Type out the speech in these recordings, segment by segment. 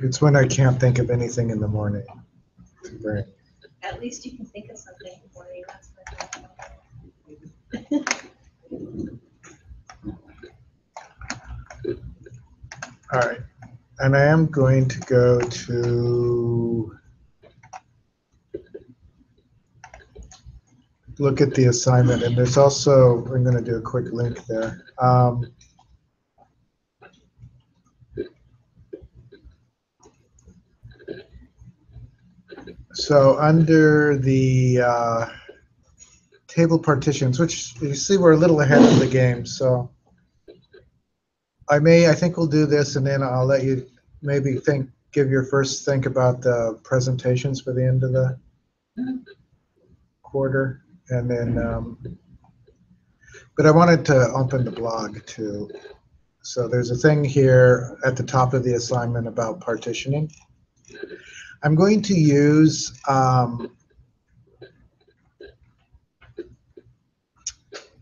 It's when I can't think of anything in the morning to bring. At least you can think of something in the morning. That's what All right. And I am going to go to look at the assignment. And there's also, I'm going to do a quick link there. So under the table partitions, which you see we're a little ahead of the game, so I think we'll do this, and then I'll let you maybe give your first think about the presentations for the end of the quarter, and then, but I wanted to open the blog too. So there's a thing here at the top of the assignment about partitioning. I'm going to use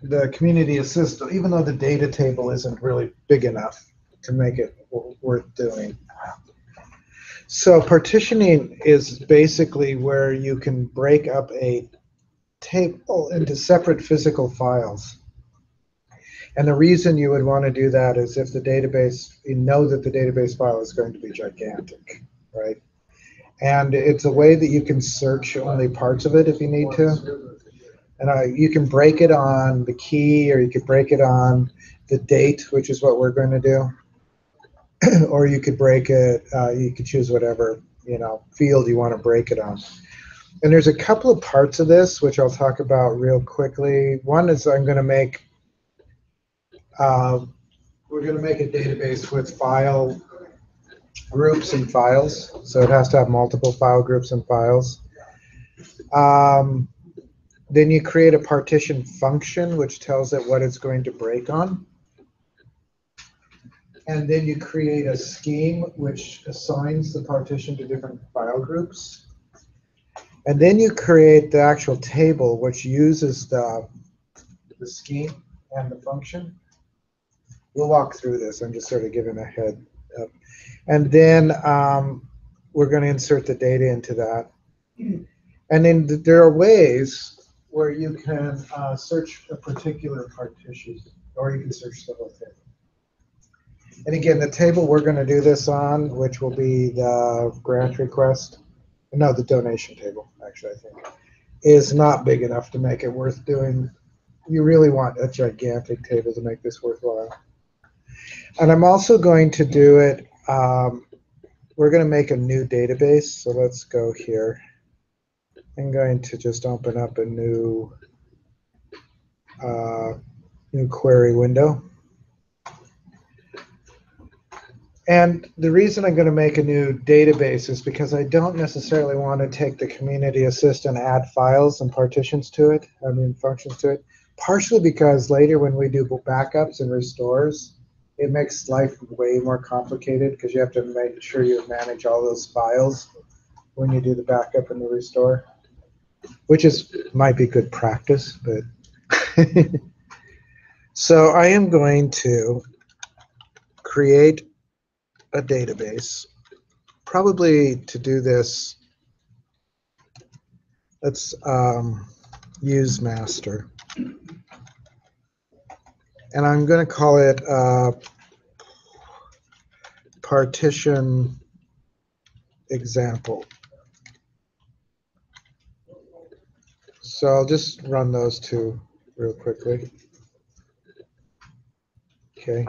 the community assistant, even though the data table isn't really big enough to make it worth doing. So partitioning is basically where you can break up a table into separate physical files. And the reason you would want to do that is if the database, you know that the database file is going to be gigantic, right? And it's a way that you can search only parts of it if you need to. And you can break it on the key, or you could break it on the date, which is what we're going to do. Or you could break it, you could choose whatever field you want to break it on. And there's a couple of parts of this which I'll talk about real quickly. One is I'm going to make, we're going to make a database with file groups and files. So it has to have multiple file groups and files. Then you create a partition function which tells it what it's going to break on. And then you create a scheme which assigns the partition to different file groups. And then you create the actual table which uses the scheme and the function. We'll walk through this. I'm just sort of giving a head up. And then we're going to insert the data into that. And then there are ways where you can search a particular partition, or you can search the whole thing. And again, the table we're going to do this on, which will be the grant request, no, the donation table, actually, I think, is not big enough to make it worth doing. You really want a gigantic table to make this worthwhile. And I'm also going to do it, we're going to make a new database. So let's go here. I'm going to just open up a new query window. And the reason I'm going to make a new database is because I don't necessarily want to take the community assist and add files and partitions to it, functions to it. Partially because later when we do backups and restores, it makes life way more complicated because you have to make sure you manage all those files when you do the backup and the restore, which might be good practice, but so I am going to create a database. Probably to do this, let's use master. And I'm going to call it partition example. So I'll just run those two real quickly. Okay.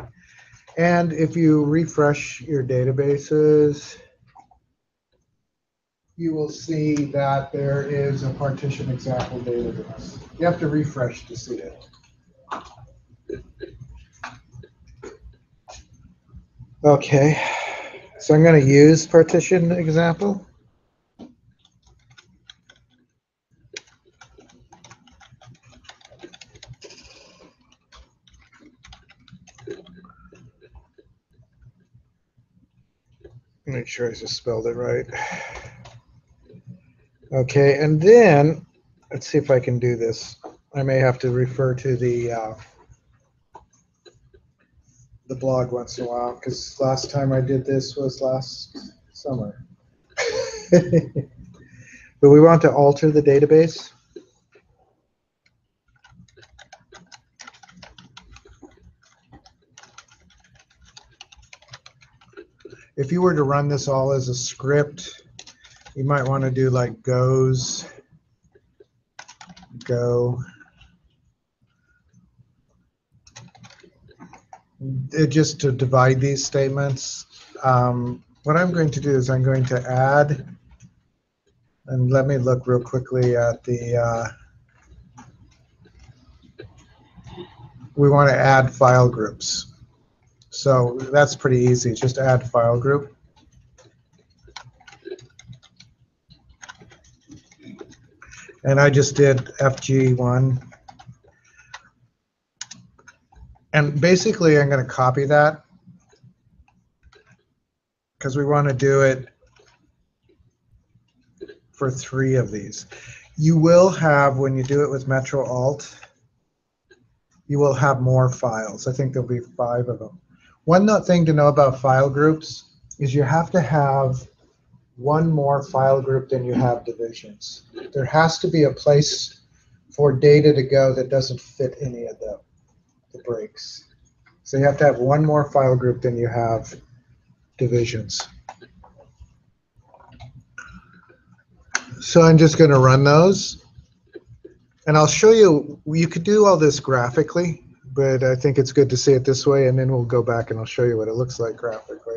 And if you refresh your databases, you will see that there is a partition example database. You have to refresh to see it. Okay, so I'm going to use partition example. Make sure I just spelled it right. Okay, and then let's see if I can do this. I may have to refer to the blog once in a while because last time I did this was last somewhere. But we want to alter the database. If you were to run this all as a script, you might want to do like go, just to divide these statements. What I'm going to do is I'm going to add, and let me look real quickly at the, we want to add file groups. So that's pretty easy, just add file group. And I just did FG1. And basically I'm going to copy that because we want to do it for 3 of these. You will have, when you do it with Metro Alt, you will have more files. I think there'll be 5 of them. One thing to know about file groups is you have to have one more file group than you have divisions. There has to be a place for data to go that doesn't fit any of the breaks. So you have to have one more file group than you have divisions. So I'm just going to run those. And I'll show you, you could do all this graphically, but I think it's good to see it this way, and then we'll go back and I'll show you what it looks like graphically.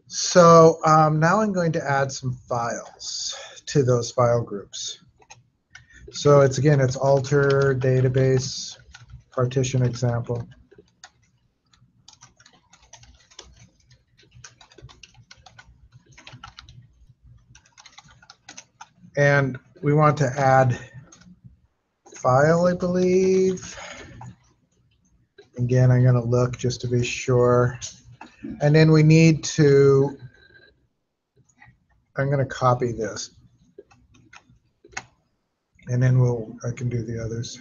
So now I'm going to add some files to those file groups. So it's alter database partition example. And we want to add file, I believe. Again, I'm going to look just to be sure. And then we need to, I'm going to copy this. And then I can do the others.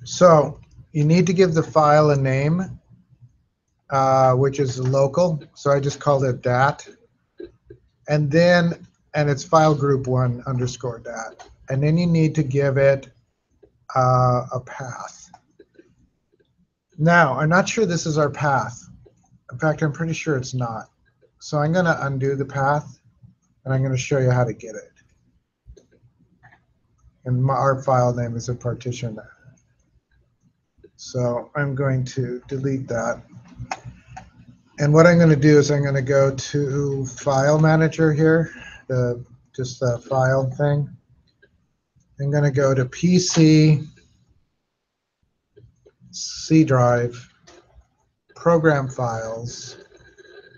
So you need to give the file a name, which is local. So I just called it dat. And it's file group 1 _ dat. And then you need to give it a path. Now, I'm not sure this is our path. In fact, I'm pretty sure it's not. So I'm going to undo the path, and I'm going to show you how to get it. And our file name is a partition. So I'm going to delete that. And what I'm going to do is I'm going to go to File Manager here, just the file thing. I'm going to go to PC, C drive, Program Files,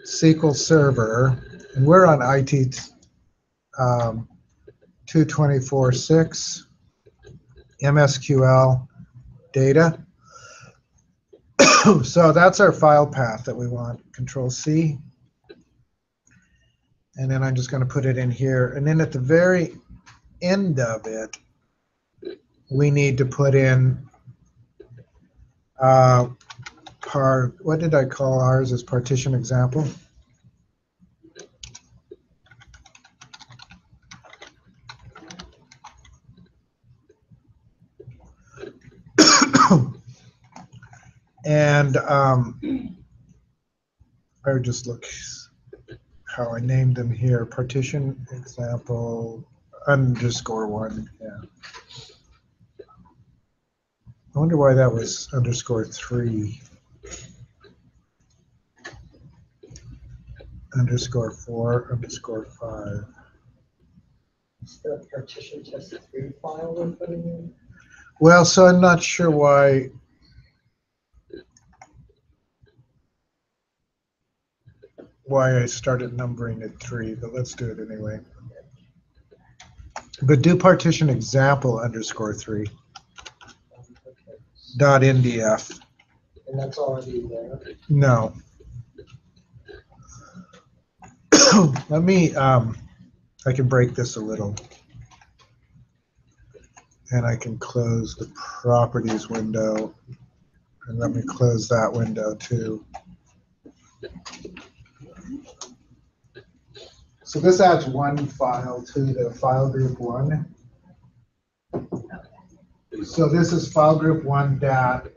SQL Server, and we're on IT 224.6, MSQL data. So that's our file path that we want. Control C. And then I'm just going to put it in here. And then at the very end of it, we need to put in what did I call ours as partition example? And I would just look how I named them here. Partition example _1. Yeah. I wonder why that was _3. _4, _5. Is the partition test3 file we're putting in? Well, so I'm not sure why. I started numbering at 3, but let's do it anyway. But do partition example _3. Okay. .ndf. And that's already there. No. Let me, I can break this a little. And I can close the properties window. And let me close that window too. So this adds one file to the file group 1. So this is file group 1 dat.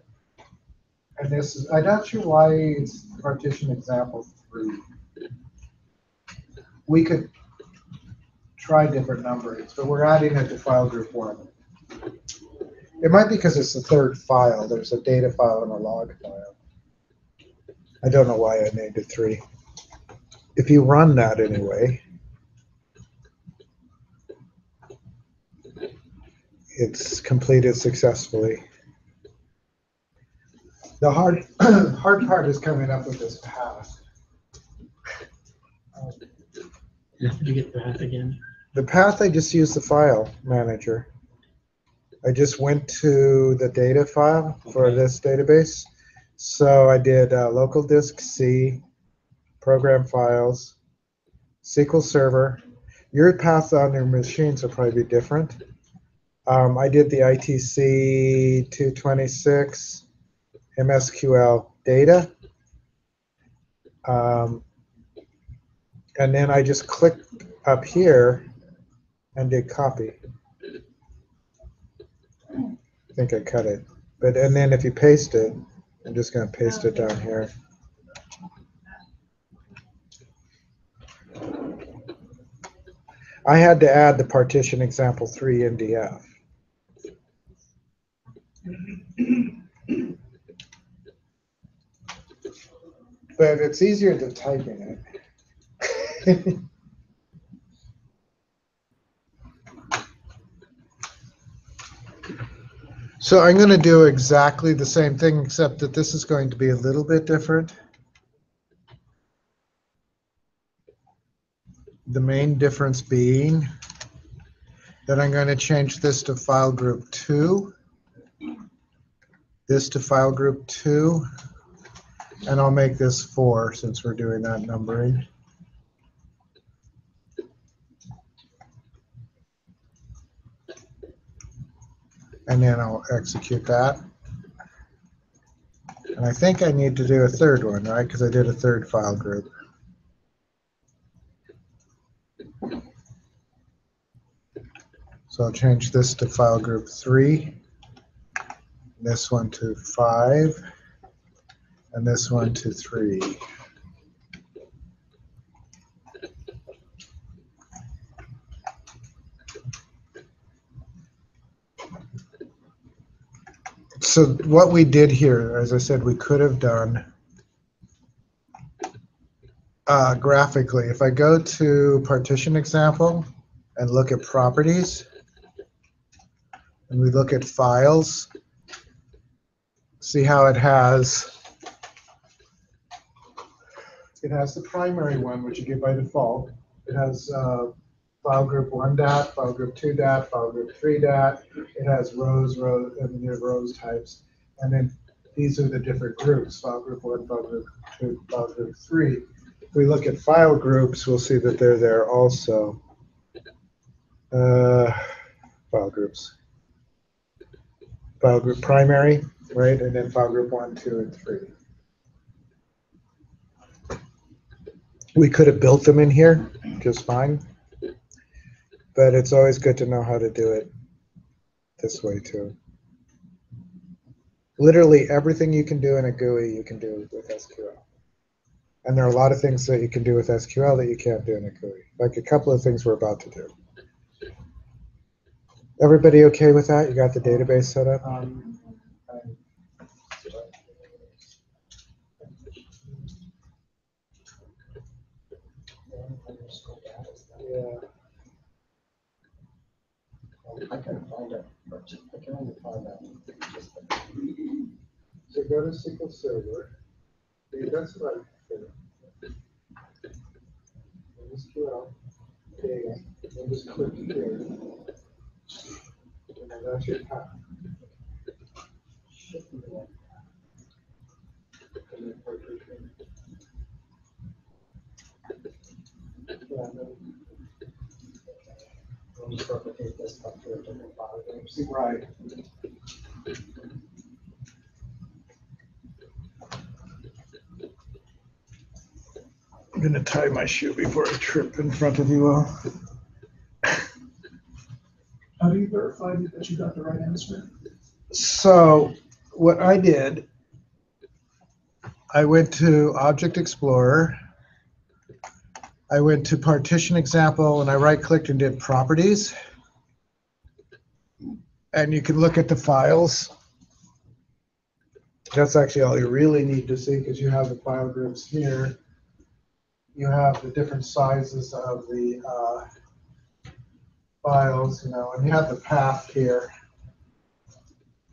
And this is, I'm not sure why it's partition example 3. We could try different numberings, but we're adding it to file group 1. It might be because it's the third file. There's a data file and a log file. I don't know why I named it 3. If you run that anyway, it's completed successfully. The hard part is coming up with this path. Did you get the path again? The path, I just used the file manager. I just went to the data file for this database. So I did local disk C, program files, SQL Server. Your paths on your machines will probably be different. I did the ITC 226 MSQL data. And then I just clicked up here and did copy. I think I cut it. And then if you paste it, I'm just going to paste it down here. I had to add the partition example 3 NDF. But it's easier than typing it. So I'm going to do exactly the same thing, except that this is going to be a little bit different. The main difference being that I'm going to change this to file group 2, this to file group 2, and I'll make this 4 since we're doing that numbering. And then I'll execute that. And I think I need to do a third one, right? Because I did a third file group. So I'll change this to file group 3, this one to 5, and this one to 3. So what we did here, as I said, we could have done graphically. If I go to partition example and look at properties, and we look at files, see how it has the primary one, which you get by default. It has file group 1 dat, file group 2 dat, file group 3 dat. It has rows, and the rows types. And then these are the different groups, file group 1, file group 2, file group 3. If we look at file groups, we'll see that they're there also. File groups. File group primary, right? And then file group 1, 2, and 3. We could have built them in here just fine, but it's always good to know how to do it this way too. Literally everything you can do in a GUI, you can do with SQL. And there are a lot of things that you can do with SQL that you can't do in a GUI, like a couple of things we're about to do. Everybody okay with that? You got the database set up? Yeah. I can find it, but I can only find out. So go to SQL Server. That's what I did. SQL data. And just click here. And then that's your path. And then partition. Yeah, When you replicate this up to a different file groups. Right. I'm gonna tie my shoe before I trip in front of you all. How do you verify that you got the right answer? So what I did, I went to Object Explorer. I went to Partition Example and I right-clicked and did Properties. And you can look at the files. That's actually all you really need to see because you have the file groups here. You have the different sizes of the files, you know, and you have the path here.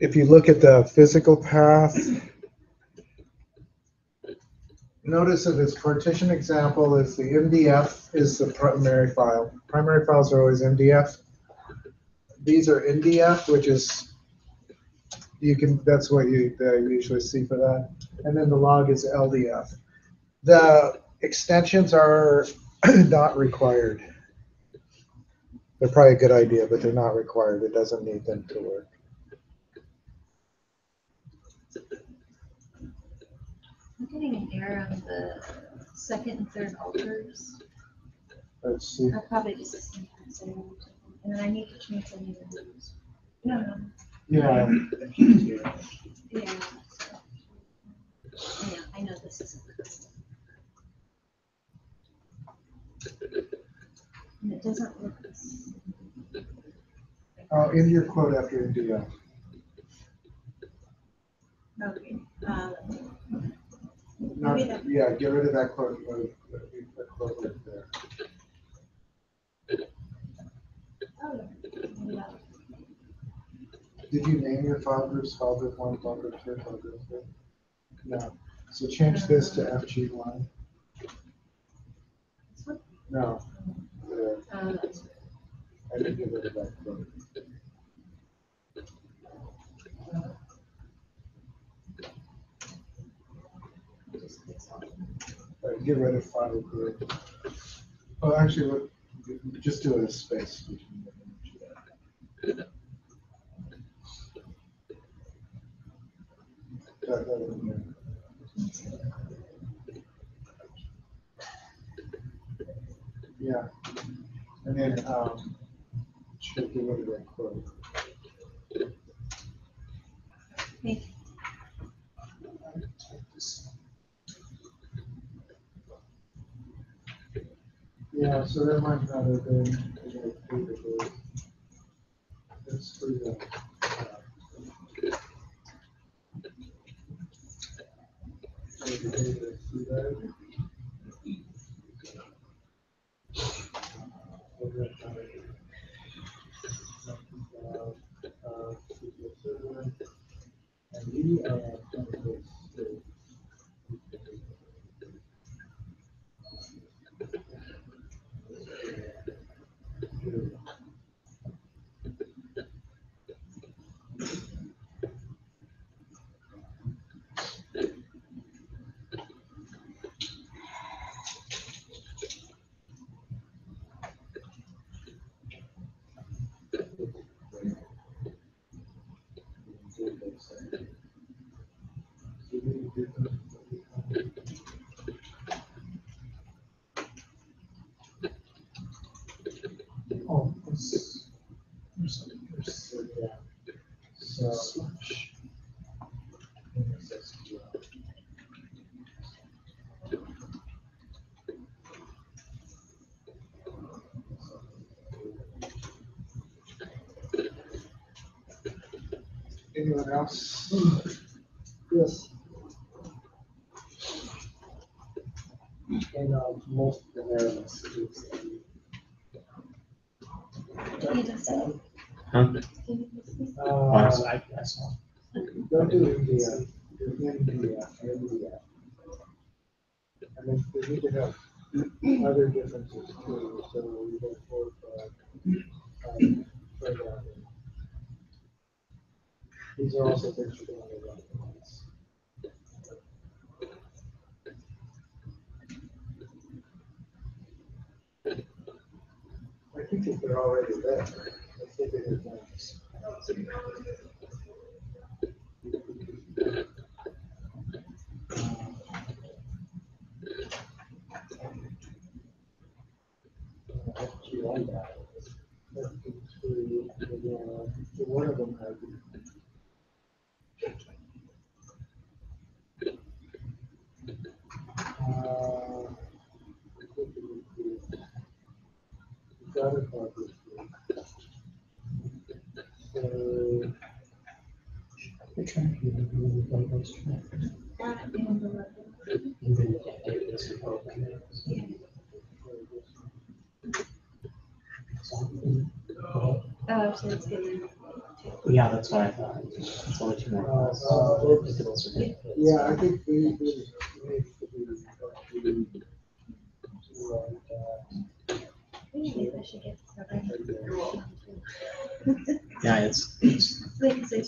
If you look at the physical path, notice that this partition example is the MDF is the primary file. Primary files are always MDF. These are NDF, which is that's what you usually see for that. And then the log is LDF. The extensions are not required. They're probably a good idea, but they're not required. It doesn't need them to work. I'm getting an error on the second and third alters. Let's see. Are probably just a syntax error. And then I need to change the names. No. Yeah. Yeah. I know this isn't custom. And it doesn't look this. Oh, in your quote after MDF. Okay. No, Maybe that- yeah, get rid of that quote. That quote right there. Oh, yeah. Did you name your file groups file group 1, file group 2, file group 3? No. So change this to FG1. This one? No. There. That's I didn't get rid of that quote. just this one. All right, get rid of file group. Oh, actually, look, just do a space. That one here. Yeah. And then should get rid of that quote. Hey, Yeah, so that might not have been capable. Let's free that. See that? And we are Oh, it's, yeah. So. Anyone else? Yes. And most of the narrowness is can you just say? Huh? Can you just say? I saw. Don't do India. Do India. India. And then we need to have other differences too. So we go for programming. These are also things you're going to run once. I think think they're already there. Let's look at your plans. One of them has. We're trying to get really one of those connectors. And then you can't take this and open it. So it's good. Yeah, that's what I thought. It's only 2 more. Yeah, I think we need to be. Maybe I should get started. Yeah, it's Like, say,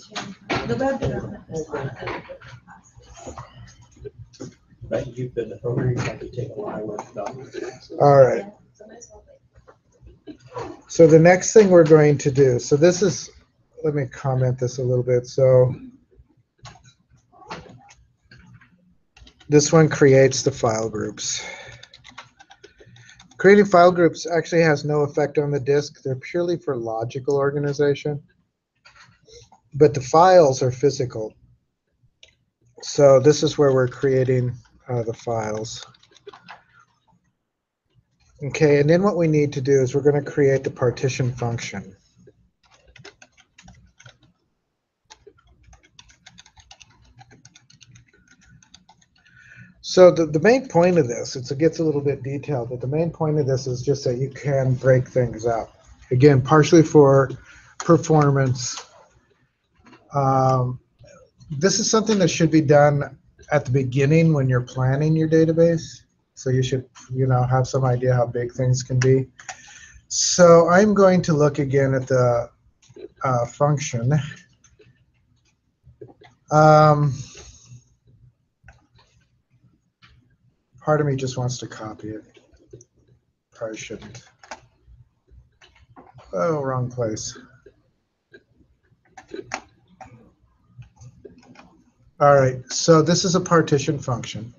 the web development is one of the classes. but you've been the program, you have to take a lot of work about. All right. Yeah, so might as well wait. So the next thing we're going to do, so this is, let me comment this a little bit. So this one creates the file groups. Creating file groups actually has no effect on the disk. They're purely for logical organization. But the files are physical. So this is where we're creating the files. Okay, and then what we need to do is we're going to create the partition function. So the main point of this, it gets a little bit detailed, but the main point of this is just that you can break things up. Again, partially for performance. This is something that should be done at the beginning when you're planning your database. So you should, have some idea how big things can be. So I'm going to look again at the function. Part of me just wants to copy it. Probably shouldn't. Oh, wrong place. All right, so this is a partition function.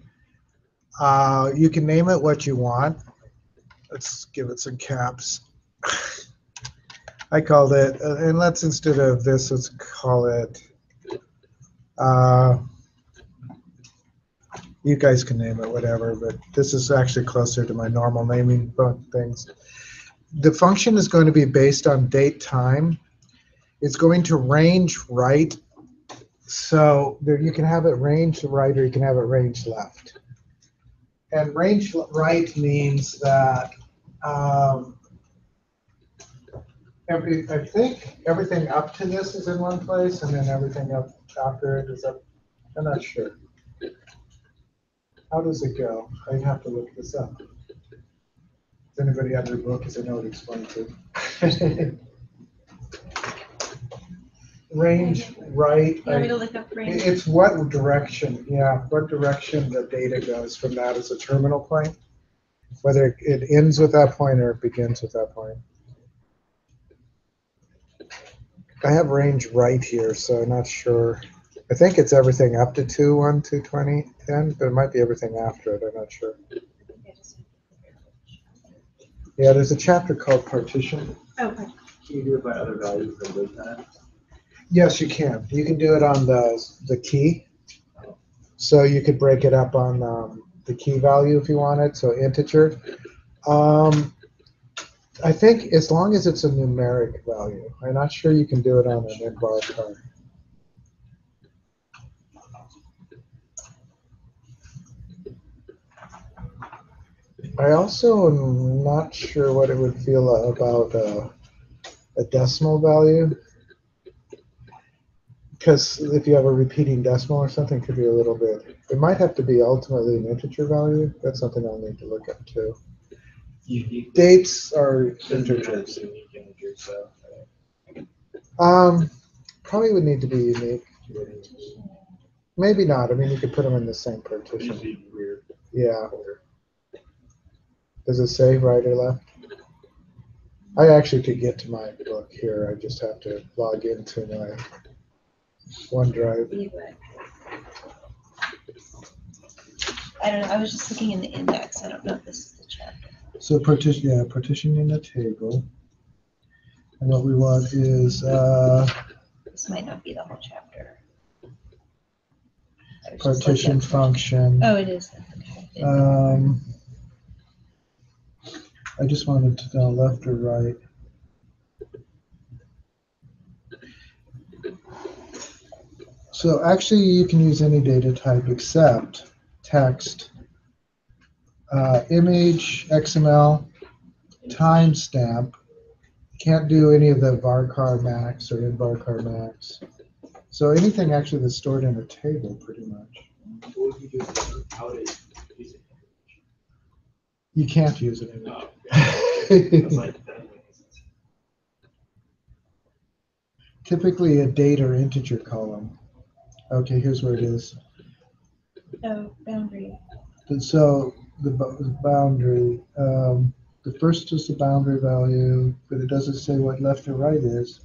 You can name it what you want. Let's give it some caps. I called it, and let's, instead of this, let's call it, you guys can name it whatever, but this is actually closer to my normal naming things. The function is going to be based on date time. It's going to range right. So there, you can have it range right or you can have it range left. And range right means that I think everything up to this is in one place, and then everything up after it is up. I'm not sure. How does it go? I'd have to look this up. Does anybody have their book? Because I know it explains it. Range right. You want me to look up range? It's what direction, what direction the data goes from that as a terminal point, whether it ends with that point or it begins with that point. I have range right here, so I'm not sure. I think it's everything up to 2, 1, 2, 20, 10, but it might be everything after it. I'm not sure. Yeah, there's a chapter called Partition. Okay. Can you do it by other values than wait time? Yes, you can. You can do it on the key. So you could break it up on the key value if you wanted, so integer. I think as long as it's a numeric value. I'm not sure you can do it on an in-bar card. I also am not sure what it would feel about a decimal value. Because if you have a repeating decimal or something, it could be a little bit. It might have to be ultimately an integer value. That's something I'll need to look at too. Dates are integers. Probably would need to be unique. Maybe not. I mean, you could put them in the same partition. Yeah. Does it say right or left? I actually could get to my book here. I just have to log into my OneDrive. I don't know. I was just looking in the index. I don't know if this is the chapter. So partitioning the table. And what we want is This might not be the whole chapter. I was just partition looking at- function. Oh, it is. Okay. I just wanted to know left or right. So actually, you can use any data type except text, image, XML, timestamp. Can't do any of the varchar max or invarchar max. So anything actually that's stored in a table, pretty much. What would you do how to use it? You can't use it in Oh, it. It's like, that makes sense. Typically a date or integer column. Okay, here's where it is. Oh, boundary. So the boundary, the first is the boundary value, but it doesn't say what left or right is.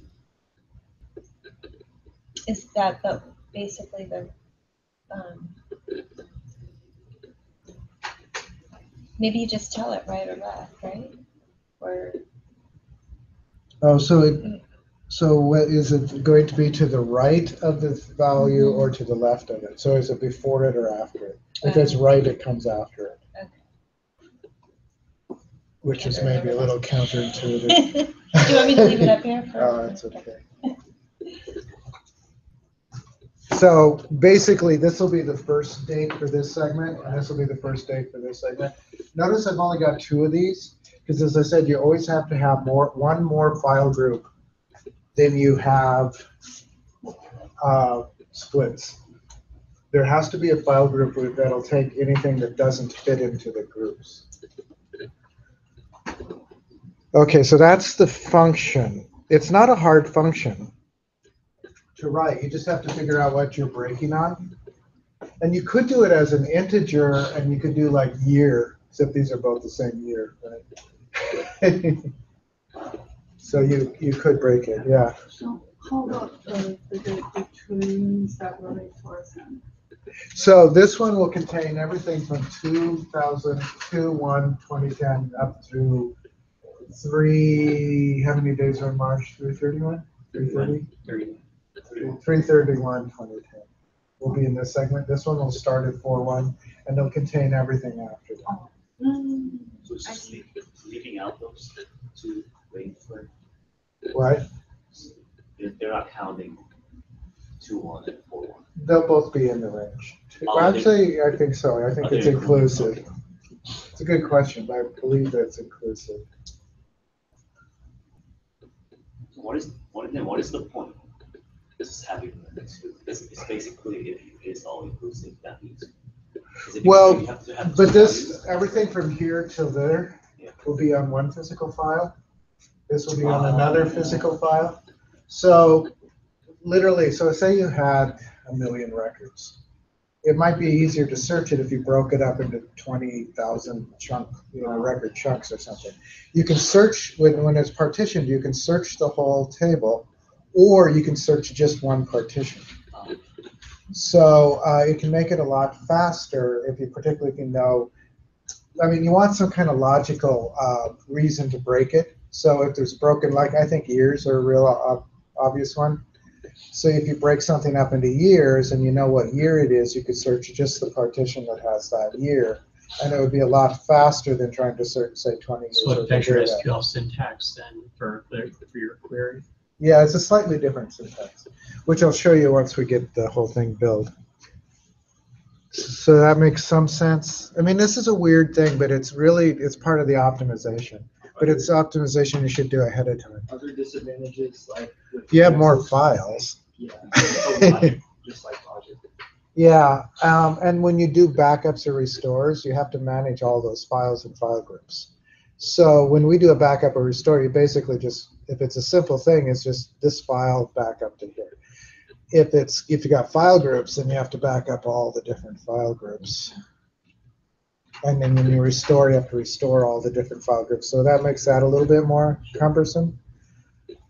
Is that the basically the maybe you just tell it right or left, right? Or Oh, so what is it going to be, to the right of the value or to the left of it? So is it before it or after it? If it's right, it comes after it. Okay. Which is maybe a little counterintuitive. Do you want me to leave it up here? For Oh, that's okay. So basically, this will be the first date for this segment, and this will be the first date for this segment. Notice I've only got 2 of these, because as I said, you always have to have one more file group than you have splits. There has to be a file group that'll take anything that doesn't fit into the groups. Okay, so that's the function. It's not a hard function to write. You just have to figure out what you're breaking on. And you could do it as an integer, and you could do like year, except these are both the same year, right? So you could break it, yeah. So how about the date between February 4th and? So this one will contain everything from 2001-2010 up through how many days are in March? 331? 330? 331-2010 will be in this segment. This one will start at 4.1, and they'll contain everything after that. So it's just leaving out those two waiting for. Right? They're not counting 2.1 and 4.1. They'll both be in the range. Oh, Actually, I think so. I think Are they it's inclusive. Okay. It's a good question, but I believe that it's inclusive. So what is the point? Just having the two. It's basically if it's all inclusive, that means. Well, you have to have but two this, values. everything from here till there Yeah. will be on one physical file. This will be on another physical file. So literally, so say you had 1 million records. It might be easier to search it if you broke it up into 20,000 record chunks or something. You can search, when it's partitioned, you can search the whole table, or you can search just one partition. So it can make it a lot faster if you particularly can know, I mean, you want some kind of logical reason to break it. So if there's broken, like I think years are a real obvious one. So if you break something up into years and you know what year it is, you could search just the partition that has that year. And it would be a lot faster than trying to search, say, 20 years. So it affects your data. SQL syntax then for your query? Yeah, it's a slightly different syntax, which I'll show you once we get the whole thing built. So that makes some sense. I mean, this is a weird thing, but it's part of the optimization. But it's optimization you should do ahead of time. Other disadvantages, like If you have more files. Yeah, just like logic. Yeah, and when you do backups or restores, you have to manage all those files and file groups. So when we do a backup or restore, you basically just, if it's a simple thing, it's just this file backup to here. If you got file groups, then you have to back up all the different file groups. And then when you restore, you have to restore all the different file groups. So that makes that a little bit more cumbersome.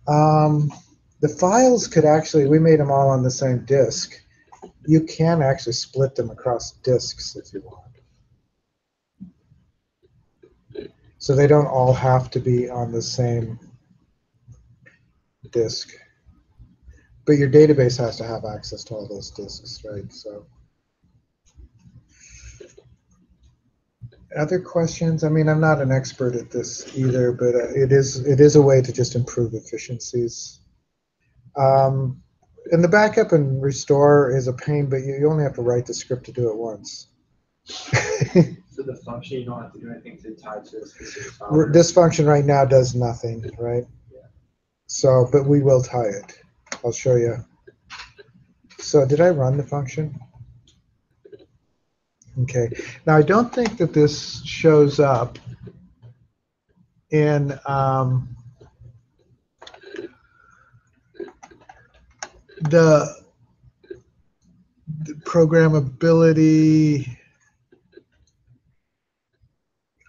The files could actually, we made them all on the same disk. You can actually split them across disks if you want. So they don't all have to be on the same disk. But your database has to have access to all those disks, right? So, other questions? I mean, I'm not an expert at this either, but it is a way to just improve efficiencies. And the backup and restore is a pain, but you only have to write the script to do it once. So the function, you don't have to do anything to tie to a specific file. This function right now does nothing, right? Yeah. So, but we will tie it. I'll show you. So did I run the function? Okay. Now I don't think that this shows up in the programmability.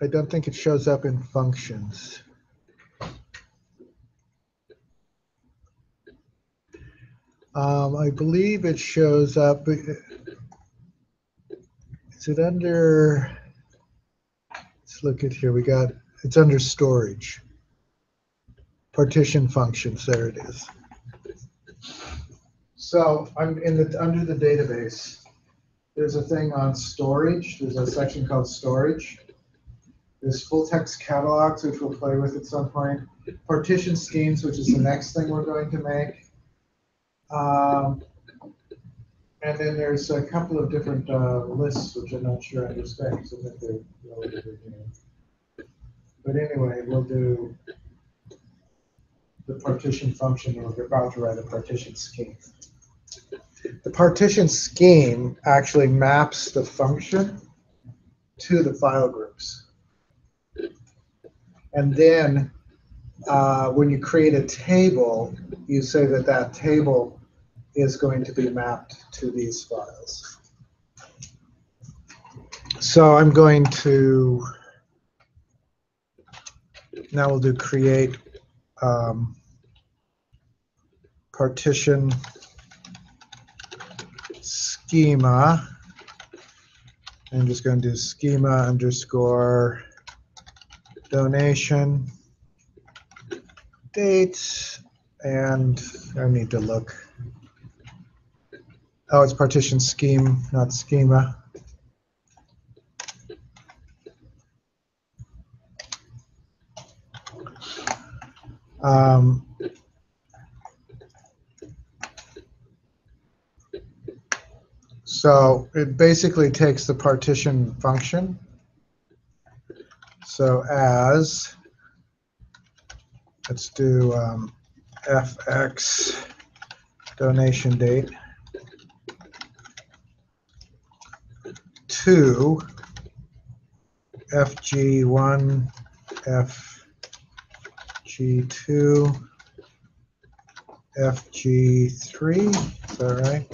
I don't think it shows up in functions. I believe it shows up. Is it under? Let's look at here. It's under storage. Partition functions. There it is. So I'm under the database. There's a thing on storage. There's a section called storage. There's full text catalogs, which we'll play with at some point. Partition schemes, which is the next thing we're going to make. And then there's a couple of different lists, which I'm not sure I understand, because I think they're relatively new. But anyway, we'll do the partition function, and we're about to write a partition scheme. The partition scheme actually maps the function to the file groups. And then when you create a table, you say that that table is going to be mapped to these files. So I'm going to, now we'll do create partition schema. I'm just going to do schema underscore donation dates, and I need to look. Oh, it's partition scheme, not schema. So it basically takes the partition function. So as, let's do fx donation date to fg1, fg2, fg3. Is that right?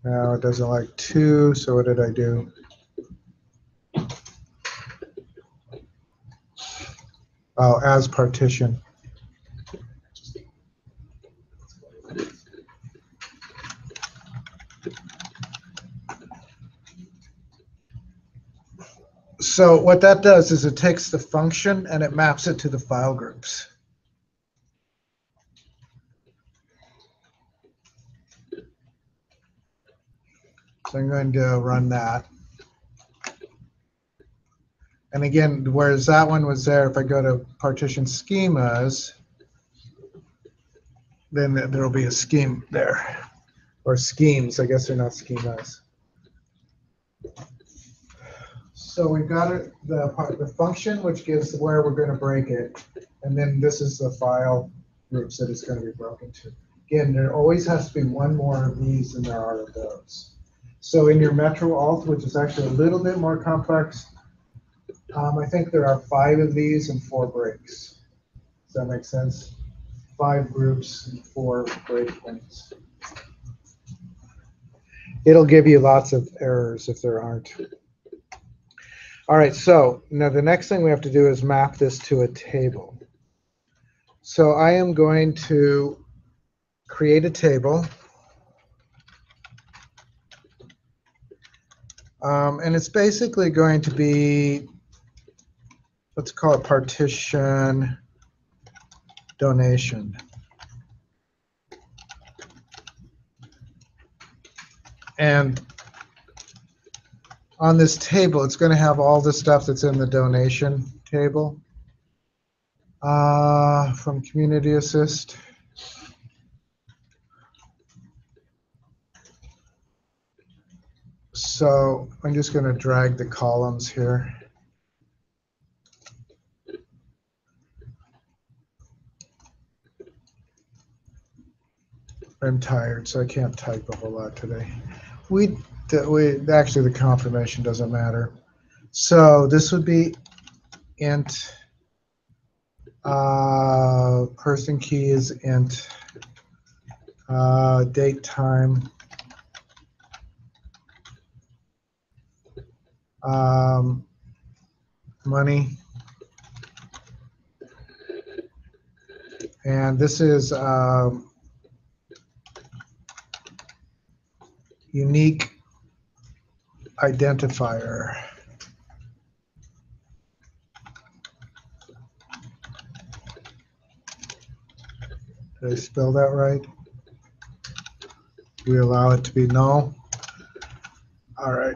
Now it doesn't like 2, so what did I do? Oh, as partition. So what that does is it takes the function and it maps it to the file groups. So I'm going to run that. And again, whereas that one was there, if I go to partition schemas, then there'll be a scheme there. Or schemes, I guess they're not schemas. So we've got the function, which gives where we're going to break it. And then this is the file groups that it's going to be broken to. Again, there always has to be one more of these than there are of those. So in your Metro Alt, which is actually a little bit more complex, I think there are 5 of these and 4 breaks. Does that make sense? 5 groups and 4 breakpoints. It'll give you lots of errors if there aren't. All right, so now the next thing we have to do is map this to a table. So I am going to create a table. And it's basically going to be, let's call it partition donation. And on this table, it's going to have all the stuff that's in the donation table from Community Assist. So I'm just going to drag the columns here. I'm tired, so I can't type a whole lot today. Actually, the confirmation doesn't matter. So this would be int. Person key is int. Date time. Money. And this is unique identifier. Did I spell that right? We allow it to be null. All right.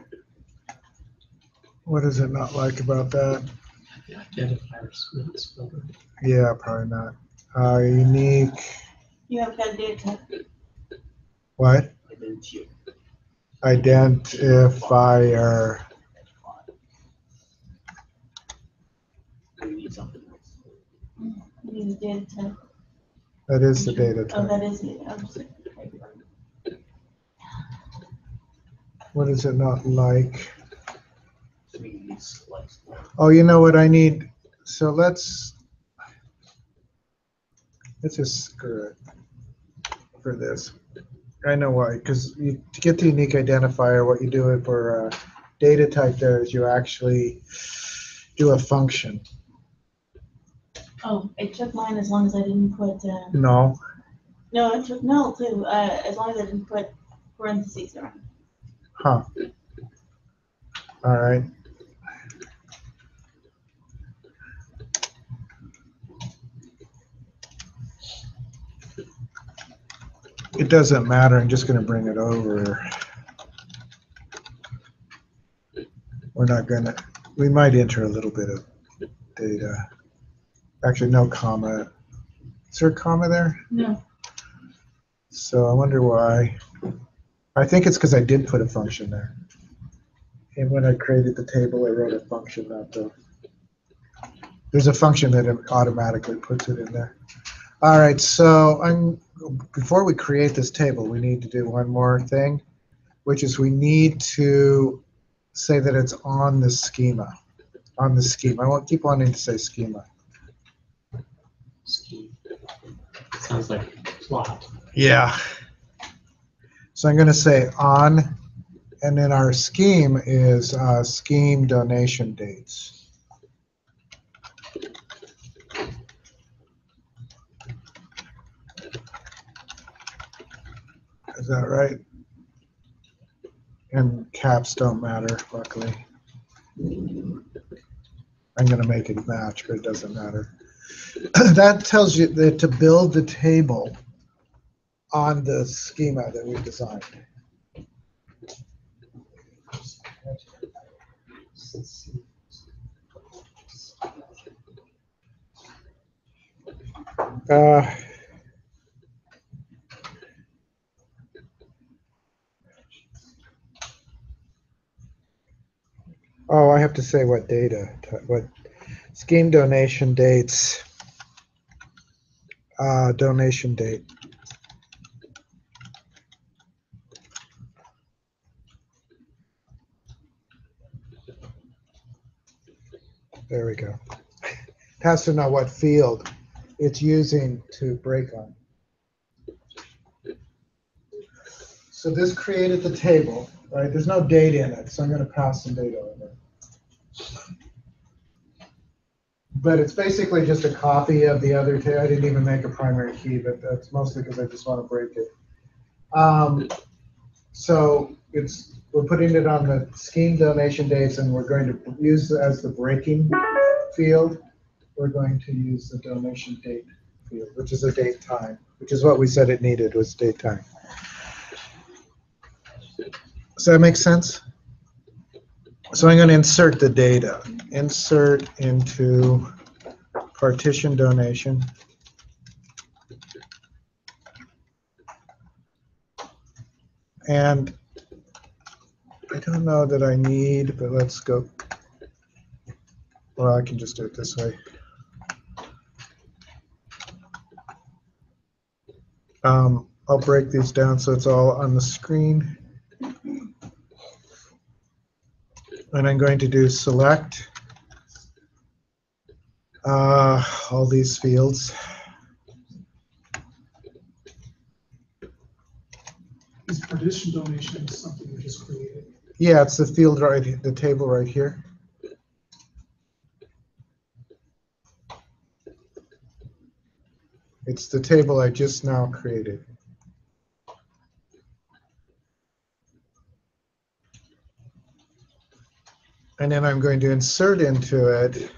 What is it not like about that? The identifiers not spelled right. Yeah, probably not. Unique. You have got data. What? Identifier. We need something else. You need data type. That is the data Oh, type. that is it. I'm just like, What is it not like? So we need select. Oh, you know what I need? So let's just screw it for this. I know why, because to get the unique identifier, what you do for data type there is you actually do a function. oh, it took mine as long as I didn't put. No. No, it took null too. As long as I didn't put parentheses around. Huh. All right. It doesn't matter. I'm just going to bring it over. We're not going to. We might enter a little bit of data. Actually, no comma. Is there a comma there? No. So I wonder why. I think it's because I did put a function there. And when I created the table, I wrote a function that there's a function that automatically puts it in there. All right, so before we create this table, we need to do one more thing, which is we need to say that it's on the schema. On the schema. I won't keep wanting to say schema. Scheme. Sounds like plot. Yeah. So I'm going to say on, and then our scheme is scheme donation dates. Is that right? And caps don't matter, luckily. I'm going to make it match, but it doesn't matter. That tells you that to build the table on the schema that we designed. Oh, I have to say what data, what scheme donation dates, donation date. There we go. It has to know what field it's using to break on. So this created the table, right? There's no data in it, so I'm going to pass some data over. But it's basically just a copy of the other table. I didn't even make a primary key, but that's mostly because I just want to break it. So we're putting it on the scheme donation dates, and we're going to use as the breaking field. We're going to use the donation date field, which is a date time, which is what we said it needed, was date time. Does that make sense? So I'm going to insert the data. Insert into partition donation. And I don't know that I need, but let's go. Well, I can just do it this way. I'll break these down so it's all on the screen. And I'm going to do select all these fields. Is partition donation something you just created? Yeah, it's the field right, the table right here. It's the table I just now created. And then I'm going to insert into it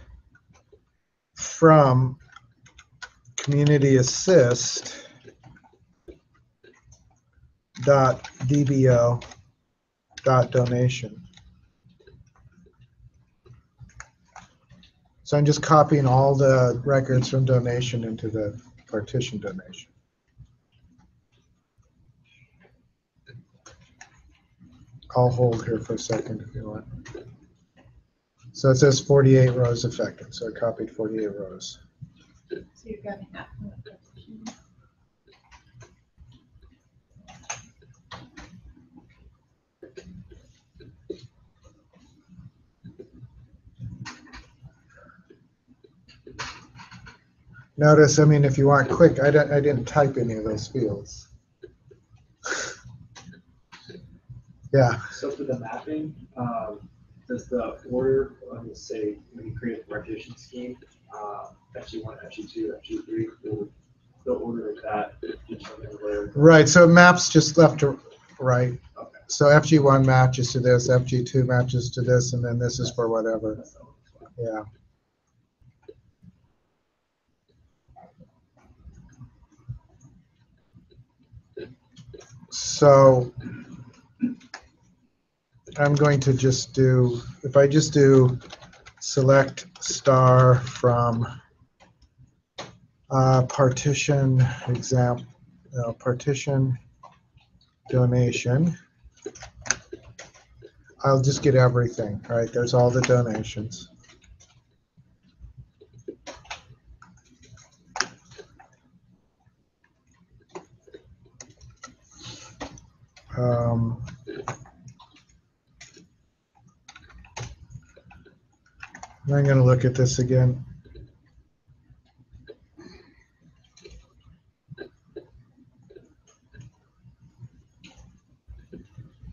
from community assist .dbo .donation. So I'm just copying all the records from donation into the partition donation. I'll hold here for a second if you want. So it says 48 rows affected, so I copied 48 rows. So you're grabbing that from the partition. Notice, I mean, if you want quick, I didn't type any of those fields. Yeah. So for the mapping, does the order, say, when you create a partition scheme, FG1, FG2, FG3, the order of that determine where? Right, so it maps just left to right. Okay. So FG1 matches to this, FG2 matches to this, and then this is for whatever. Yeah. So I'm going to just do, if I just do select star from partition example, partition donation, I'll just get everything, right? There's all the donations. I'm going to look at this again.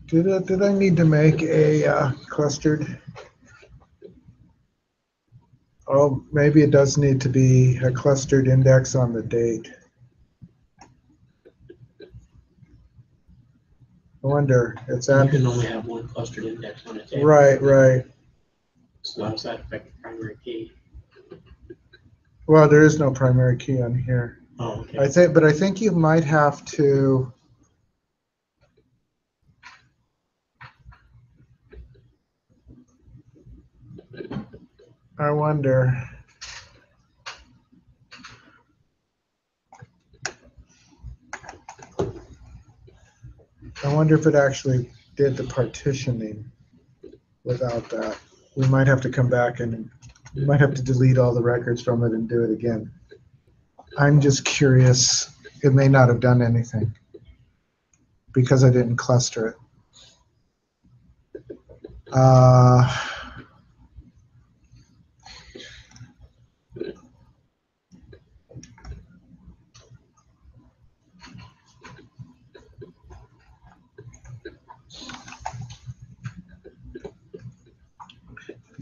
Did I need to make a clustered? Oh, maybe it does need to be a clustered index on the date. I wonder, it's You at, can only have one clustered index on a table. right, right. So how does that affect the primary key? Well, there is no primary key on here. Oh, okay. I think you might have to. I wonder. I wonder if it actually did the partitioning without that. We might have to come back and we might have to delete all the records from it and do it again. I'm just curious. It may not have done anything because I didn't cluster it.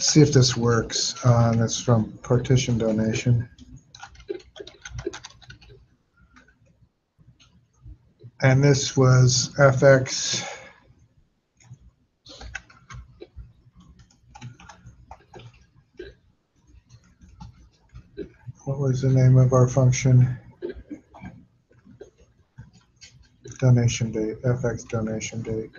see if this works. That's from partition donation. And this was FX. What was the name of our function? Donation date, FX donation date.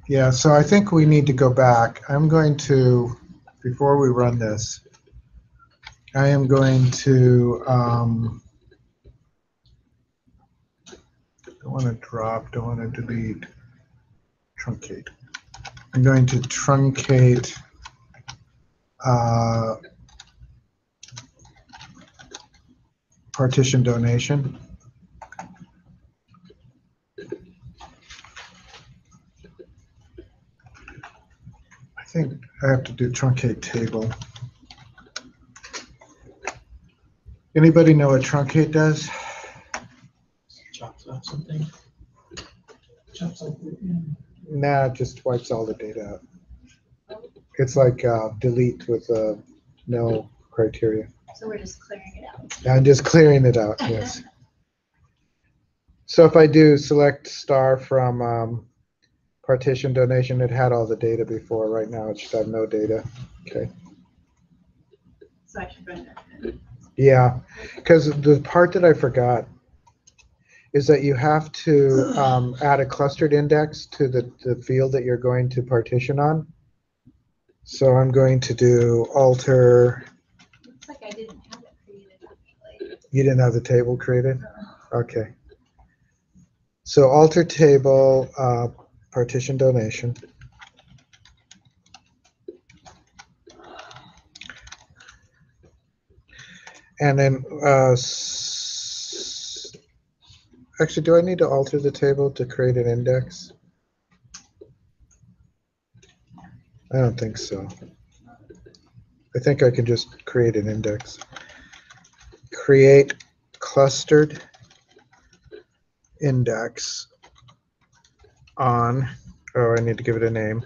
Yeah, so I think we need to go back. I'm going to, before we run this, I am going to, don't want to drop, don't want to delete, truncate. I'm going to truncate partition donation. I think I have to do truncate table. Anybody know what truncate does? Chops off something. Chops off the end. Nah, it just wipes all the data out. It's like delete with no criteria. So we're just clearing it out. I'm just clearing it out, yes. So if I do select star from partition donation, it had all the data before. Right now it should have no data. Okay. So I should run that. Yeah, because the part that I forgot is that you have to add a clustered index to the field that you're going to partition on. So I'm going to do alter. Looks like I didn't have it created actually. You didn't have the table created? Okay. So alter table, partition donation. And then, actually, do I need to alter the table to create an index? I don't think so. I think I can just create an index. Create clustered index on, oh, I need to give it a name.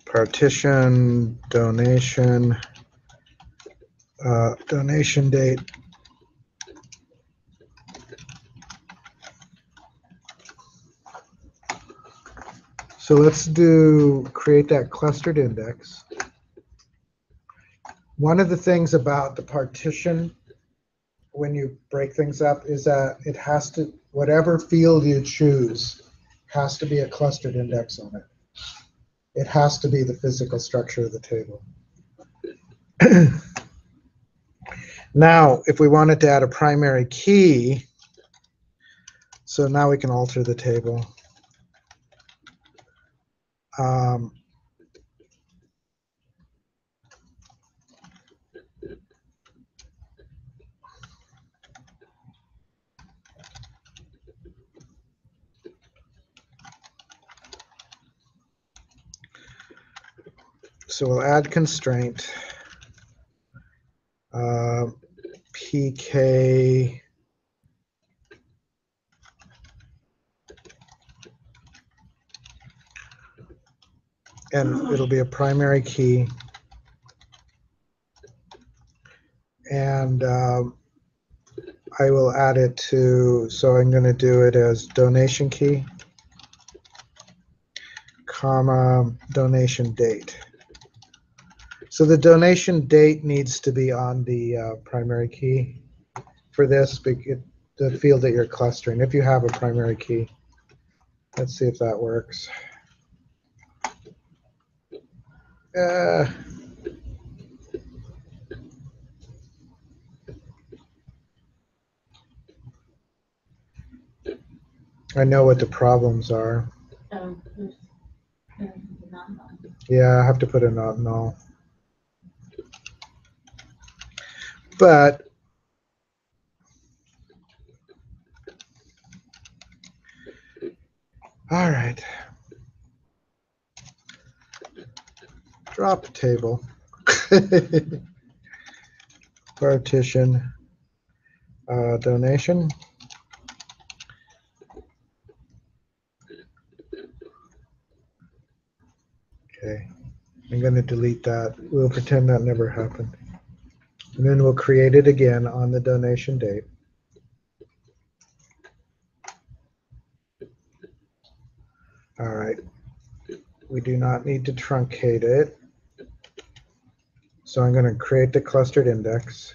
Partition donation, donation date. So let's do create that clustered index. One of the things about the partition when you break things up is that it has to, whatever field you choose has to be a clustered index on it. It has to be the physical structure of the table. Now, if we wanted to add a primary key, so now we can alter the table. So we'll add constraint, PK and it'll be a primary key. And I will add it to, so I'm going to do it as donation key, comma, donation date. So the donation date needs to be on the primary key for this, the field that you're clustering, if you have a primary key. Let's see if that works. I know what the problems are. Yeah, I have to put a not null. But All right. Drop table. Partition. Donation. Okay. I'm going to delete that. We'll pretend that never happened. And then we'll create it again on the donation date. All right. We do not need to truncate it. So I'm going to create the clustered index.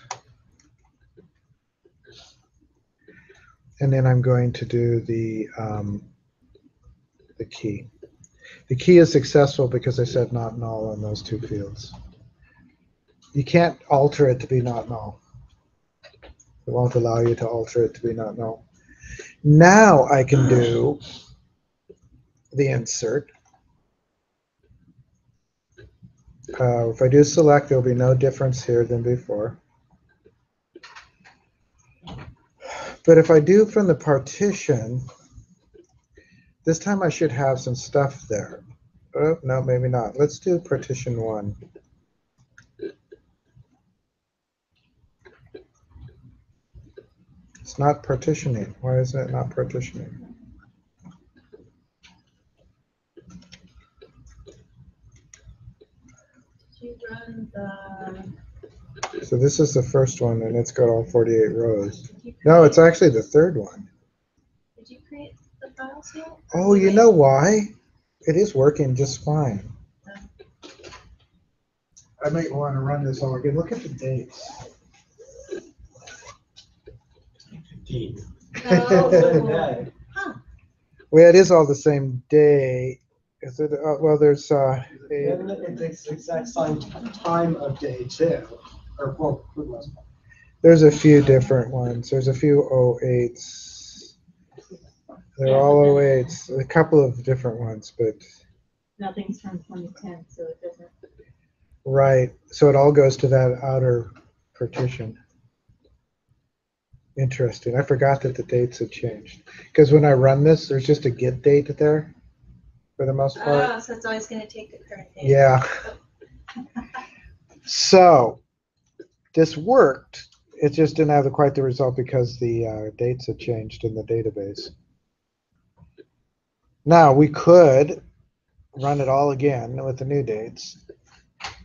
And then I'm going to do the key. The key is successful because I said not null in those two fields. You can't alter it to be not null. It won't allow you to alter it to be not null. Now I can do the insert. If I do select, there'll be no difference here than before. But if I do from the partition, this time I should have some stuff there. Oh, no, maybe not. Let's do partition 1. It's not partitioning. Why is it not partitioning? Did you run the? So this is the first one, and it's got all 48 rows. Did you No, create- it's actually the third one. Did you create the files yet? Oh, you know why? It is working just fine. I might want to run this all again. Look at the dates. 15. Oh. Well, it is all the same day. Is it? Well, there's And it's the exact same time of day too, or well, for the most part. there's a few different ones. There's a few 08s. They're all 08s. A couple of different ones, but Nothing's from 2010, so it doesn't. right. So it all goes to that outer partition. Interesting. I forgot that the dates had changed. Because when I run this, there's just a get date there for the most part. Oh, so it's always going to take the current date. Yeah. So this worked. It just didn't have quite the result because the dates had changed in the database. Now we could run it all again with the new dates,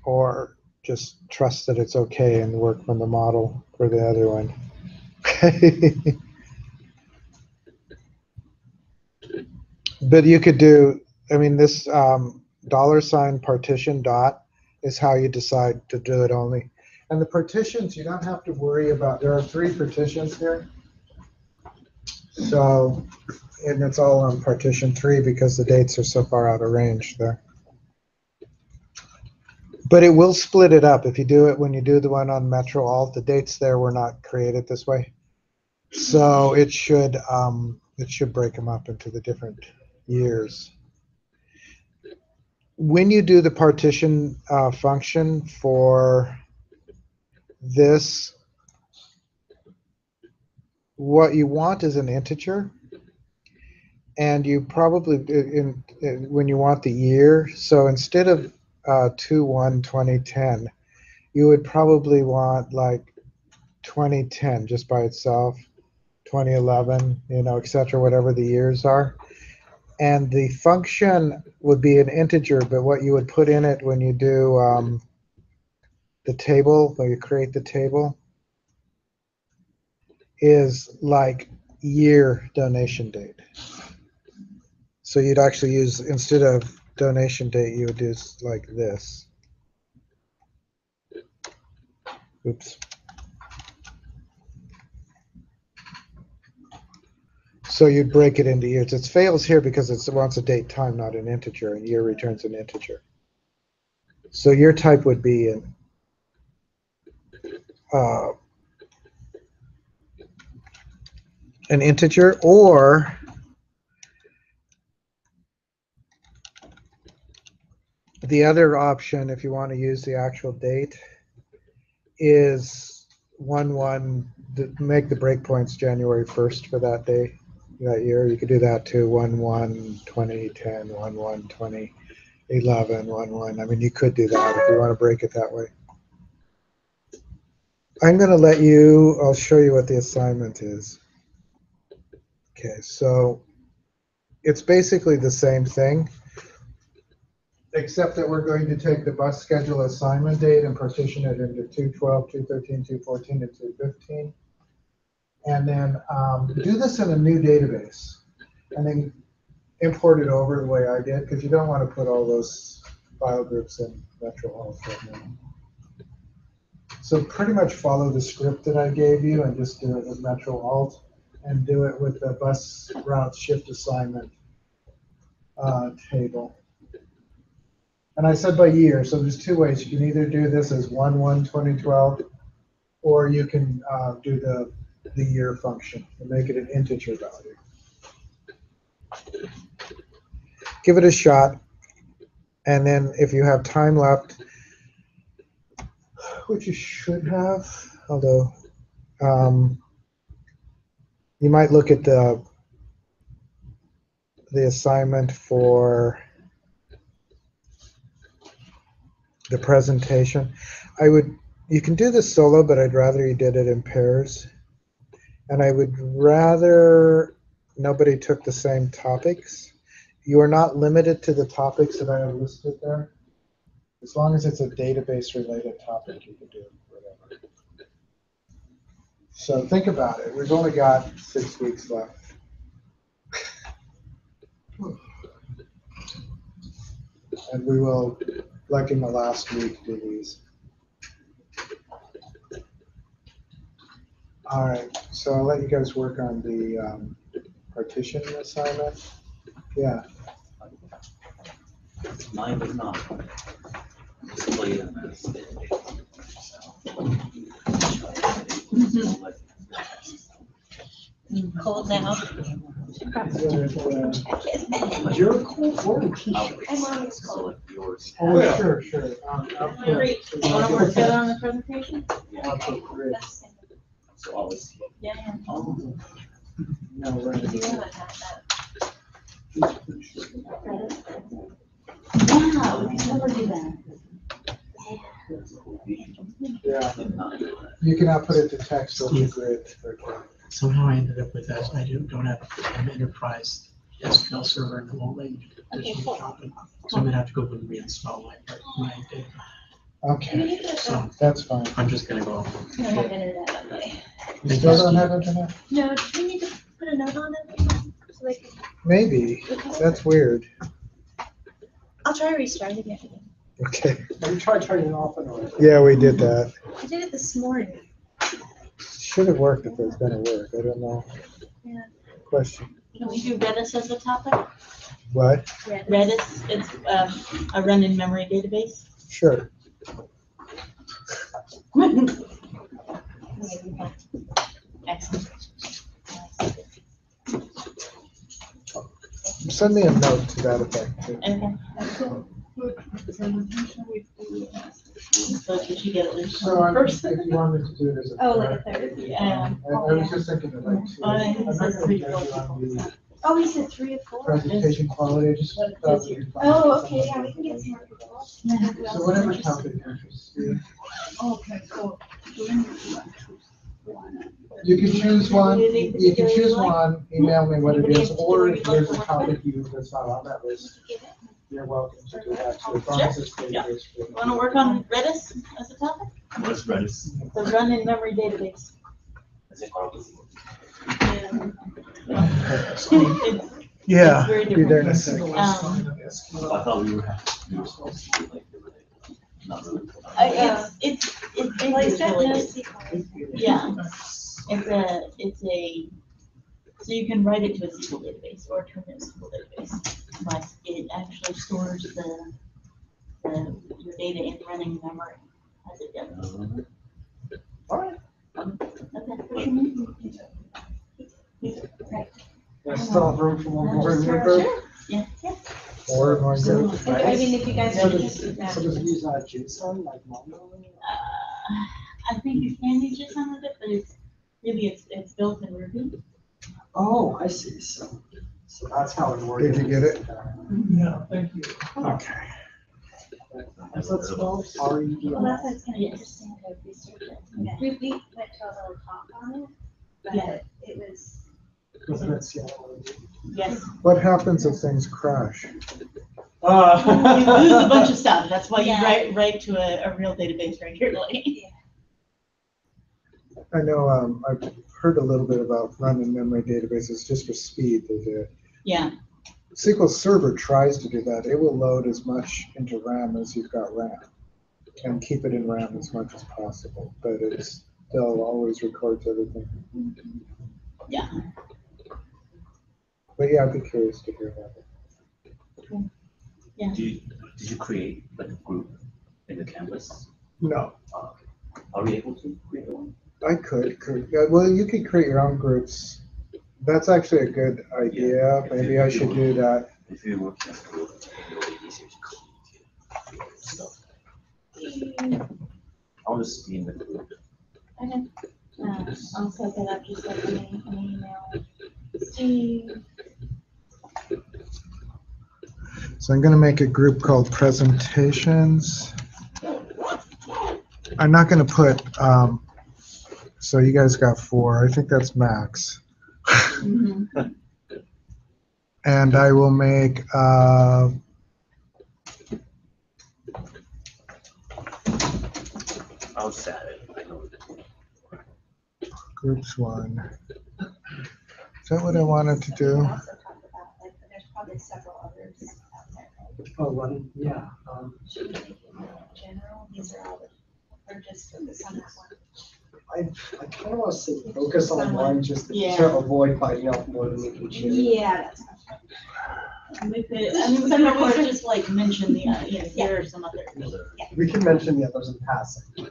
or just trust that it's okay and work from the model for the other one. But you could do, I mean, this $ partition dot is how you decide to do it only. And the partitions, you don't have to worry about, there are 3 partitions here. So, and it's all on partition 3 because the dates are so far out of range there. But it will split it up. If you do it, when you do the one on Metro Alt, the dates there were not created this way. So it should break them up into the different years. When you do the partition function for this, what you want is an integer, and you probably when you want the year. So instead of 2/1/2010, you would probably want like 2010 just by itself, 2011, etc., whatever the years are. And the function would be an integer, but what you would put in it when you do the table, when you create the table, is like year donation date. So you'd actually use, instead of donation date, you would do like this. Oops. So you'd break it into years. It fails here because it wants a date time, not an integer, and year returns an integer. So your type would be an integer, or the other option, if you want to use the actual date, is 1/1, make the breakpoints January 1st for that day, that year. You could do that too, 1, 20, 10, 1, 20, 11, 1. I mean, you could do that if you want to break it that way. I'm going to let you, I'll show you what the assignment is. Okay, so it's basically the same thing, except that we're going to take the bus schedule assignment date and partition it into 212, 213, 214, and 215. And then do this in a new database. And then import it over the way I did, because you don't want to put all those file groups in Metro Alt right now. So pretty much follow the script that I gave you and just do it with Metro Alt and do it with the bus route shift assignment table. And I said by year, so there's two ways. You can either do this as 1/1/2012, or you can do the year function and make it an integer value. Give it a shot, and then if you have time left, which you should have, although you might look at the assignment for the presentation. You can do this solo, but I'd rather you did it in pairs. And I would rather nobody took the same topics. You are not limited to the topics that I have listed there. As long as it's a database related topic, you can do whatever. So think about it. We've only got 6 weeks left. And we will, like in the last week, do these. All right, so I'll let you guys work on the partition assignment. Yeah. Mine does not. Display it as Cold now. You're a cool word. I'm always cold. select yours. Oh, sure, sure. I'll put- Want to work good on the presentation? I'll put grid. So always. Yeah. Oh. No, right. You haven't had that. Wow, we can never do that. Yeah, you can output it to text or to grid. Somehow I ended up with that. I don't have an enterprise SQL server and it won't let you partition the topic. So I'm gonna have to go and reinstall my data. Okay, so that's fine. I'm just gonna go. I don't have internet that way. You still don't have internet? No, do we need to put a note on it? So they can, Maybe. That's weird. I'll try restarting it. Okay. Have you tried turning it off and on? Yeah, we did that. I did it this morning. Should have worked if it was gonna work. I don't know. Yeah. Question. Can we do Redis as a topic? What? Redis, it's a run-in memory database. Sure. Excellent. Send me a note to that effect too. Okay. So did you get at least So one I'm, first? if you wanted to do it as a. Oh, like a third, third? Yeah. I was just thinking of like two. Oh, I think it I'm not says gonna 3 judge or you on 4 the people. Oh, we said 3 or 4? presentation quality, I just thought it'd be fun. Oh, okay, yeah, we can get some more people. So whatever topic interests you. Okay, so. do we need to choose one? You can choose one, Anything you can particular choose you like? one, email me what it Anybody is, in or if particular there's a you'd like to topic that's not on that list, you're welcome to do that. So as long as it's Yeah. database. Want to work on Redis as a topic? What's Redis? The run-in memory database. Is it Argus? It's Yeah, very be there in a different. second. I thought we were supposed to do like, not really. It's Well, it's got no related. sequence. Yeah, it's a, so you can write it to a SQL database or turn it to a SQL database. But it actually stores your data in running memory as it does. All right. There's still room for one more member. Sure, yeah. Or more group. I mean, if you guys So are does, interested in that. so does it use JSON like Mongo? I think you can use just some of it, but it's really, it's built in Ruby. Oh, I see. So that's how it works. Did you get it? Yeah, thank you. Okay. Is that spelled R-E-D? Well, that's what it's gonna be Yes. interesting to research it. Yeah. We went to a little talk on it, Yeah. but it was, Was it at Seattle? Yes. What happens if things crash? You lose a bunch of stuff. That's why you Yeah. write to a real database regularly. I know I've heard a little bit about running memory databases just for speed. Yeah. SQL Server tries to do that. It will load as much into RAM as you've got RAM and keep it in RAM as much as possible, but it still always records everything. Yeah. But yeah, I'd be curious to hear about it. Did you create like a group in the canvas? No, Are we able to create one? I could. Yeah, well, you could create your own groups. That's actually a good idea. Maybe I should do that. If you work in a group, it will be easier to communicate stuff. I'll just be in the group. okay. I'll set that up, just like an email. Steve. So I'm going to make a group called presentations. I'm not going to put, so you guys got 4. I think that's max. And I will make I'll just add it. I know. groups 1. Is that what I wanted to We do? can also talk about, like, there's probably several others out there, right? Oh, running, yeah. Should we make it more general? These are all the, or just focus on that one? I kind of want to say focus on one just Yeah. to avoid biting off more than we can chew. Yeah, that's We could, I mean, we could always just like mention the, here are some others. We can mention the others in passing.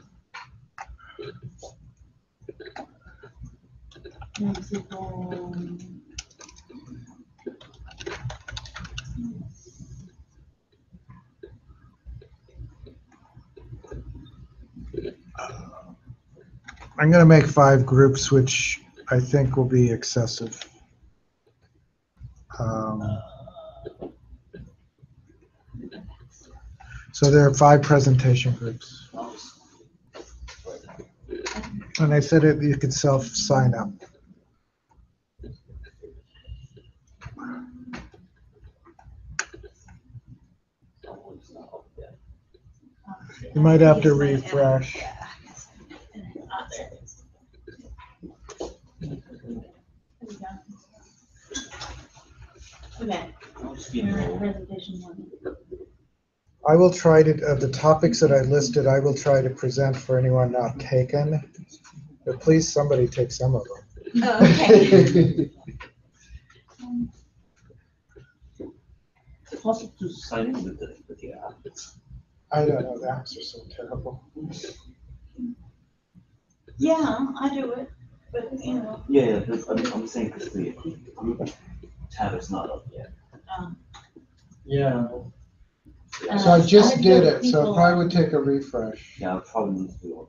I'm going to make 5 groups, which I think will be excessive. So there are 5 presentation groups. And I said you could self-sign up. You might have to refresh. Okay. I'll just be in the group. Presentation 1. I will try to, of the topics that I listed, I will try to present for anyone not taken. But please, somebody take some of them. Oh, okay. Is it possible to sign in with the app? I don't know, the apps are so terrible. Yeah, I do it, but Yeah, I'm saying because the group tab is not up yet. Yeah. So I just did it, so it probably would take a refresh. Yeah, I'll probably need to do it.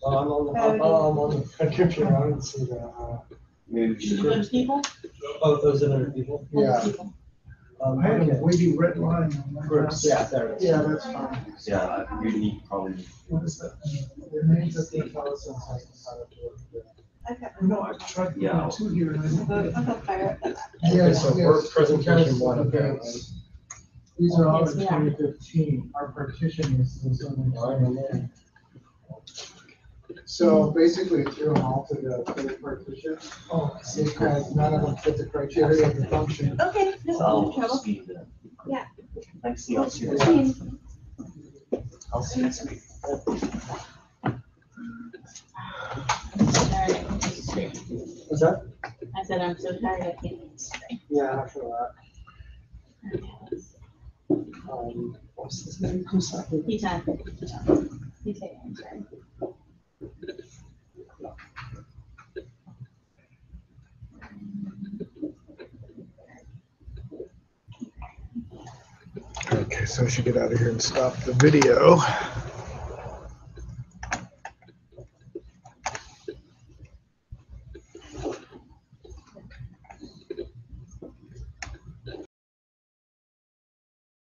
I'm on the computer. I didn't see that. Maybe we should. those people? Oh, those other people? Yeah. I had a wavy red line on my Groups, mouse. yeah, there it is. Yeah, that's fine. Yeah, we need probably. What is that? It means that the intelligence has decided to work together. I've got No, I've tried to Yeah. put 2 here and I don't get it. I'll go fire up that. Yes, so we're yes, presentation because 1 of apparently. the- These are all Yes, in we are. 2015. Our partitioning is in 2010. So basically, it threw them all to the third partition. Oh, Because none of them fit the criteria of the function. Okay, So no I'll trouble. just be in the. Yeah. Thanks, see you. I'll see you next See week. you. I'll see you next week. Was that? I said, I'm so tired, I can't eat today. Yeah, after that. What's his name? I'm sorry. Tea time. Tea time, I'm sorry. Okay, so I should get out of here and stop the video.